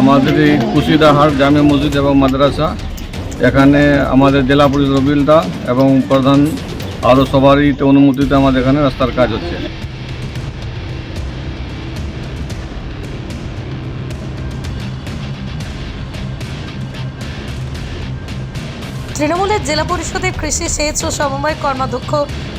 আমাদের এই কুশিদাহাট জামে মসজিদ এবং মাদ্রাসা, এখানে আমাদের জেলা পরিষদ রবিউলদা এবং প্রধান আরও সবারই অনুমতিতে আমাদের এখানে রাস্তার কাজ হচ্ছে। তৃণমূলের জেলা পরিষদের কৃষি সেচ ও সমবায় কর্মাধ্যক্ষ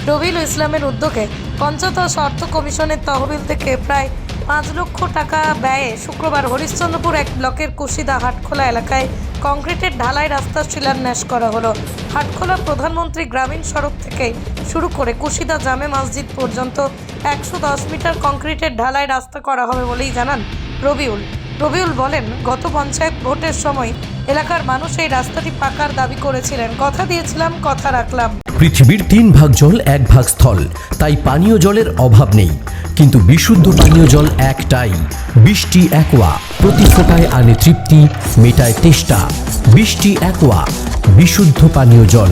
রবিউল ইসলামের উদ্যোগে পঞ্চায়েত ও অর্থ কমিশনের তহবিল থেকে প্রায় 5 লক্ষ টাকা ব্যয়ে শুক্রবার হরিশ্চন্দ্রপুর 1 ব্লকের কুশিদা হাটখোলা এলাকায় কংক্রিটের ঢালাই রাস্তার শিলান্যাস করা হলো। হাটখোলা প্রধানমন্ত্রী গ্রামীণ সড়ক থেকে শুরু করে কুশিদা জামে মসজিদ পর্যন্ত 110 মিটার কংক্রিটের ঢালাই রাস্তা করা হবে বলেই জানান রবিউল বলেন, গত পঞ্চায়েত ভোটের সময় এলাকার মানুষ এই রাস্তাটি পাকার দাবি করেছিলেন। কথা দিয়েছিলাম, কথা রাখলাম। পৃথিবীর 3 ভাগ জল 1 ভাগ স্থল, তাই পানীয় জলের অভাব নেই। কিন্তু বিশুদ্ধ পানীয় জল একটাই, বৃষ্টি অ্যাকোয়া। প্রতি ফোঁটায় আনে তৃপ্তি, মেটায় তেষ্টা। বৃষ্টি অ্যাকোয়া, বিশুদ্ধ পানীয় জল।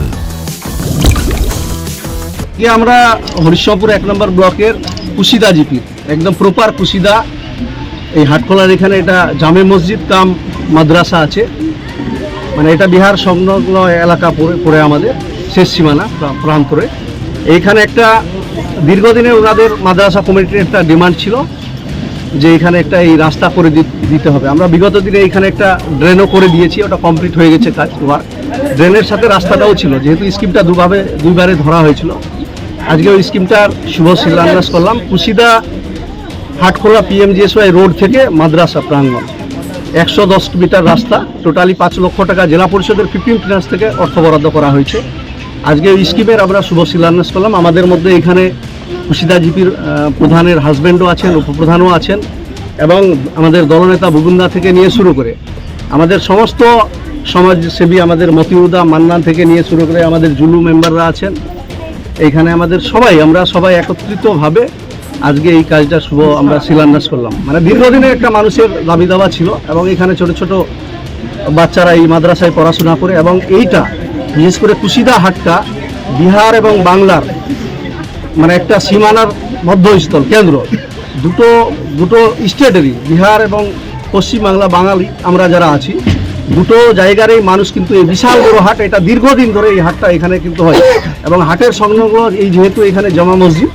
আমরা হরিশ্চন্দ্রপুর 1 নম্বর ব্লকের কুশিদা জিপির একদম প্রপার কুশিদা, এই হাটখোলার এখানে এটা জামে মসজিদ কাম মাদ্রাসা আছে, মানে এটা বিহার সংলগ্ন এলাকা পড়ে আমাদের শেষ সীমানা প্রান্তরে। এইখানে একটা দীর্ঘদিনের ওনাদের মাদ্রাসা কমিটির একটা ডিমান্ড ছিল যে এখানে একটা এই রাস্তা করে দিতে হবে। আমরা বিগত দিনে এখানে একটা ড্রেনও করে দিয়েছি, ওটা কমপ্লিট হয়ে গেছে কাজ। ড্রেনের সাথে রাস্তাটাও ছিল, যেহেতু স্কিমটা দুইবারে ধরা হয়েছিল। আজকে ওই স্কিমটার শুভ শিলান্যাস করলাম। কুশিদা হাটখোলা PMGSY রোড থেকে মাদ্রাসা প্রাঙ্গণ 110 মিটার রাস্তা, টোটালি 5 লক্ষ টাকা জেলা পরিষদের 15 ফিনান্স থেকে অর্থ বরাদ্দ করা হয়েছে। আজকে ওই স্কিমের আমরা শুভ শিলান্যাস করলাম। আমাদের মধ্যে এখানে কুশিদা জিপির প্রধানের হাজব্যান্ডও আছেন, উপপ্রধানও আছেন, এবং আমাদের দলনেতা বুগুন্দা থেকে নিয়ে শুরু করে আমাদের সমস্ত সমাজসেবী, আমাদের মতিউদা মান্নান থেকে নিয়ে শুরু করে আমাদের জুলু মেম্বাররা আছেন। এইখানে আমাদের আমরা সবাই একত্রিতভাবে আজকে এই কাজটা শুভ আমরা শিলান্যাস করলাম। মানে দীর্ঘদিনের একটা মানুষের দাবি দাওয়া ছিল, এবং এখানে ছোট ছোট বাচ্চারা এই মাদ্রাসায় পড়াশোনা করে, এবং এইটা বিশেষ করে কুশিদা হাটটা বিহার এবং বাংলার মানে একটা সীমানার মধ্যস্থল কেন্দ্র, দুটো স্টেটেরই, বিহার এবং পশ্চিমবাংলা বাঙালি আমরা যারা আছি, দুটো জায়গারই মানুষ কিন্তু এই বিশাল বড় হাট, এটা দীর্ঘদিন ধরে এই হাটটা এখানে কিন্তু হয়। এবং হাটের সংলগ্ন এই যেহেতু এখানে জামা মসজিদ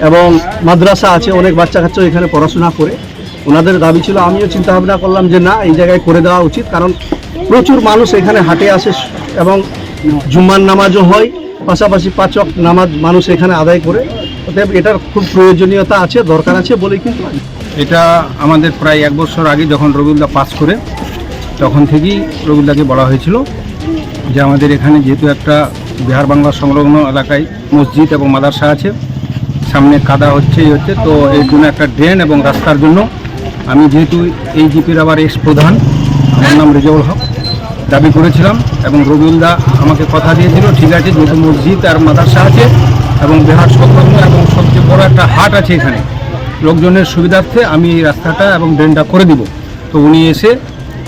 এবং মাদ্রাসা আছে, অনেক বাচ্চা কাচ্চা এখানে পড়াশোনা করে, ওনাদের দাবি ছিল। আমিও চিন্তা ভাবনা করলাম যে না, এই জায়গায় করে দেওয়া উচিত, কারণ প্রচুর মানুষ এখানে হাটে আসে এবং জুম্মার নামাজও হয়, পাশাপাশি 5 ওয়াক্ত নামাজ মানুষ এখানে আদায় করে। অতএব এটার খুব প্রয়োজনীয়তা আছে, দরকার আছে বলেই কিন্তু এটা আমাদের প্রায় 1 বছর আগে যখন রবিউলদা পাস করে, তখন থেকেই রবিউলদাকে বলা হয়েছিল যে আমাদের এখানে যেহেতু একটা বিহার বাংলা সংলগ্ন এলাকায় মসজিদ এবং মাদ্রাসা আছে, সামনে কাদা হচ্ছে তো এর জন্য একটা ড্রেন এবং রাস্তার জন্য আমি যেহেতু এই জিপির আবার এক্স প্রধান, আমার নাম রেজাউল হক, দাবি করেছিলাম। এবং রবিউলদা আমাকে কথা দিয়েছিল, ঠিক আছে, যেহেতু মসজিদ আর মাদ্রাসা আছে এবং বিহার সংলগ্ন এবং সবচেয়ে বড় একটা হাট আছে এখানে, লোকজনের সুবিধার্থে আমি এই রাস্তাটা এবং ড্রেনটা করে দিব। তো উনি এসে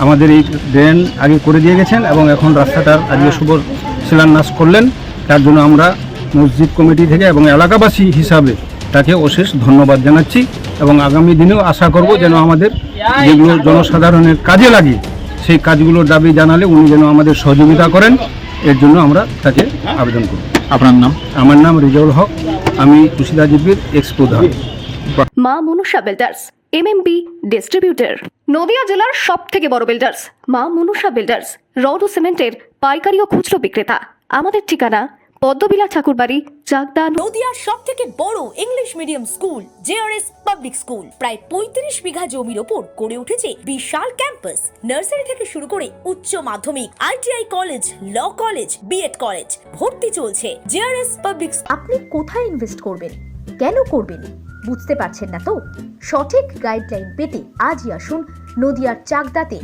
আমাদের এই ড্রেন আগে করে দিয়ে গেছেন, এবং এখন রাস্তাটার আজকে শুভ শিলান্যাস করলেন। তার জন্য আমরা মসজিদ কমিটি থেকে এবং এলাকাবাসী হিসাবে তাকে অশেষ ধন্যবাদ জানাচ্ছি, এবং আগামী দিনেও আশা করব যেন আমাদের যেগুলো জনসাধারণের কাজে লাগে সেই কাজগুলোর দাবি জানালে উনি যেন আমাদের সহযোগিতা করেন, এর জন্য আমরা তাকে আবেদন করব। আপনার নাম? আমার নাম রেজাউল হক, আমি কুশিদা জিপির এক্স প্রধান। মা Manusha builders, MMB distributor, Nadia জেলার সবথেকে বড় বিল্ডার্স। মা মনুষা বিল্ডার্স রড ও সিমেন্টের পাইকারি ও খুচরো বিক্রেতা। আমাদের ঠিকানা পদ্মবিলা ঠাকুরবাড়ি, চাকদা। নদিয়ার সবথেকে বড় English medium school JRS public school, প্রায় 35 বিঘা জমির ওপর গড়ে উঠেছে বিশাল ক্যাম্পাস। নার্সারি থেকে শুরু করে উচ্চ মাধ্যমিক, ITI college, law college, BEd college, ভর্তি চলছে। JRS public. আপনি কোথায় ইনভেস্ট করবেন, কেন করবেন বুঝতে পারছেন না তো? সঠিক গাইডলাইন পেতে আজই আসুন নদিয়ার চাকদাতে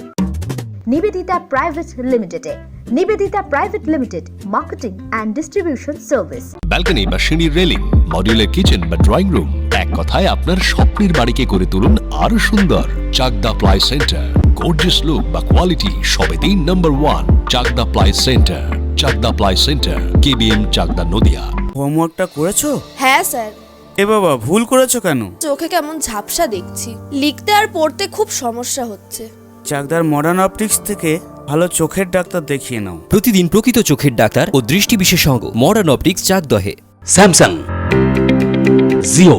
নিবেদিতা প্রাইভেট লিমিটেডে। Nivedita private limited, marketing and distribution service. Balcony বা সিঁড়ির রেলিং, মডিউলার কিচেন বা ড্রয়িং রুম, এক কথায় আপনার স্বপ্নের বাড়িকে করে তুলুন আরো সুন্দর। Chakdah ply centre, gorgeous look বা কোয়ালিটি সবে 3 নম্বর 1 Chakdah ply centre. Chakdah ply centre, KBM Chakdah, Nadia. হোমওয়ার্কটা করেছো? হ্যাঁ স্যার। এ বাবা, ভুল করেছো কেন? চোখে কেমন ঝাপসা দেখছি, লিখতে আর পড়তে খুব সমস্যা হচ্ছে। চাকদার মডার্ন অপটিক্স থেকে ভালো চোখের ডাক্তার দেখিয়ে নাও। প্রতিদিন প্রকৃত চোখের ডাক্তার ও দৃষ্টি বিশেষজ্ঞ মডার্ন অপটিক্স চাকদহে। স্যামসাং, জিও,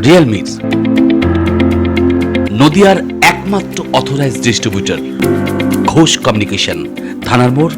রিয়েলমি, নদিয়ার একমাত্র অথরাইজড ডিস্ট্রিবিউটর ঘোষ কমিউনিকেশন, থানার মোড়,